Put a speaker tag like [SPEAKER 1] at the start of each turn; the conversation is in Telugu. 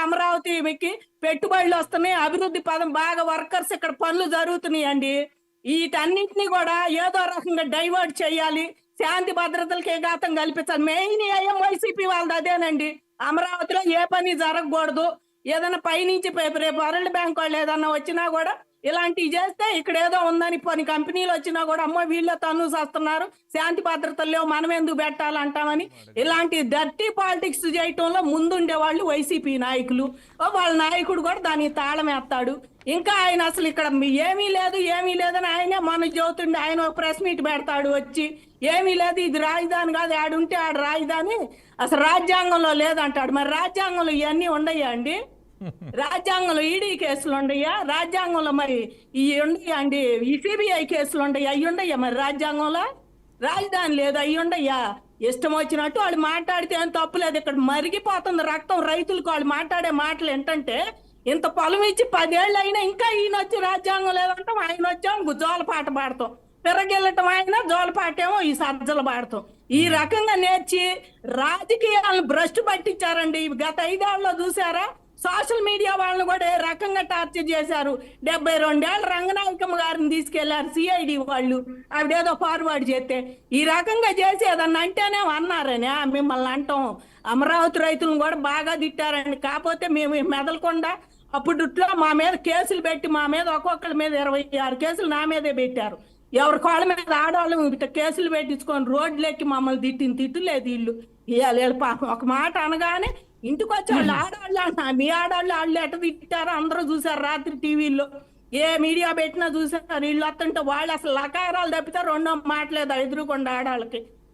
[SPEAKER 1] అమరావతికి పెట్టుబడులు వస్తున్నాయి, అభివృద్ధి పదం బాగా వర్కర్స్ ఇక్కడ పనులు జరుగుతున్నాయండి. వీటన్నింటినీ కూడా ఏదో రకంగా డైవర్ట్ చేయాలి, శాంతి భద్రతలకి ఘాతం కల్పించాలి. మెయిన్ ఏం వైసీపీ వాళ్ళది అదేనండి. అమరావతిలో ఏ పని జరగకూడదు. ఏదైనా పైనుంచి రేపు వరల్డ్ బ్యాంక్ వాళ్ళు ఏదన్నా వచ్చినా కూడా ఇలాంటివి చేస్తే ఇక్కడ ఏదో ఉందని కొన్ని కంపెనీలు వచ్చినా కూడా అమ్మో వీళ్ళే తన్ను చేస్తున్నారు, శాంతి భద్రతలు లేవు, మనం ఎందుకు పెట్టాలంటామని ఇలాంటి డర్టీ పాలిటిక్స్ చేయటంలో ముందుండే వాళ్ళు వైసీపీ నాయకులు. వాళ్ళ నాయకుడు కూడా దానికి తాళం వేస్తాడు. ఇంకా ఆయన అసలు ఇక్కడ ఏమీ లేదని ఆయనే మన చెబుతుండే. ఆయన ఒక ప్రెస్ మీట్ పెడతాడు వచ్చి, ఏమీ లేదు ఇది రాజధాని కాదు, ఆడుంటే ఆడ రాజధాని అసలు రాజ్యాంగంలో లేదంటాడు. మరి రాజ్యాంగంలో ఇవన్నీ ఉండయా అండి? రాజ్యాంగంలో ఈడీ కేసులు ఉండయా? రాజ్యాంగంలో మరి ఇవి ఉండయా అండి? ఈ సిబిఐ కేసులు ఉండయా? అవి ఉండయా మరి రాజ్యాంగంలో? రాజధాని లేదు, అవి ఉండయా? ఇష్టం వచ్చినట్టు వాళ్ళు మాట్లాడితే ఏం తప్పులేదు. ఇక్కడ మరిగిపోతుంది రక్తం రైతులకు. వాళ్ళు మాట్లాడే మాటలు ఏంటంటే, ఇంత పొలం ఇచ్చి 10 ఏళ్ళు అయినా ఇంకా ఈయన వచ్చి రాజ్యాంగం లేదంటాం, ఆయన వచ్చాము జోలపాట పాడతాం, పెరగెళ్ళటం ఆయన జోలపాటేమో ఈ సజ్జలు పాడతాం. ఈ రకంగా నేర్చి రాజకీయాలను భ్రష్టు పట్టించారండి. గత 5 ఏళ్ళలో చూసారా? సోషల్ మీడియా వాళ్ళని కూడా ఏ రకంగా టార్చర్ చేశారు. 72 ఏళ్ళ రంగనాయకమ్మ గారిని తీసుకెళ్లారు సిఐడి వాళ్ళు, ఆవిడేదో ఫార్వర్డ్ చేస్తే. ఈ రకంగా చేసి ఏదన్నా అంటేనే అన్నారని మిమ్మల్ని అంటాం. అమరావతి రైతులను కూడా బాగా తిట్టారండి. కాకపోతే మేము మెదలకుండా అప్పుడుట్లో మా మీద కేసులు పెట్టి, మా మీద ఒక్కొక్కరి మీద 26 కేసులు నా మీదే పెట్టారు. ఎవరి కాళ్ళ మీద ఆడవాళ్ళు కేసులు పెట్టించుకొని రోడ్లెక్కి మమ్మల్ని తిట్టిన తిట్టులేదు వీళ్ళు. వీళ్ళు పాపం ఒక మాట అనగానే ఇంటికి వచ్చి వాళ్ళు ఆడవాళ్ళు అంటున్నారు. మీ ఆడవాళ్ళు వాళ్ళు ఎట తిట్టారో అందరూ చూసారు రాత్రి టీవీల్లో. ఏ మీడియా పెట్టినా చూసారు. వీళ్ళు వస్తుంటే వాళ్ళు అసలు లకారాలు తప్పితే రెండో మాటలేదు ఎదురుకుండా ఆడవాళ్ళకి.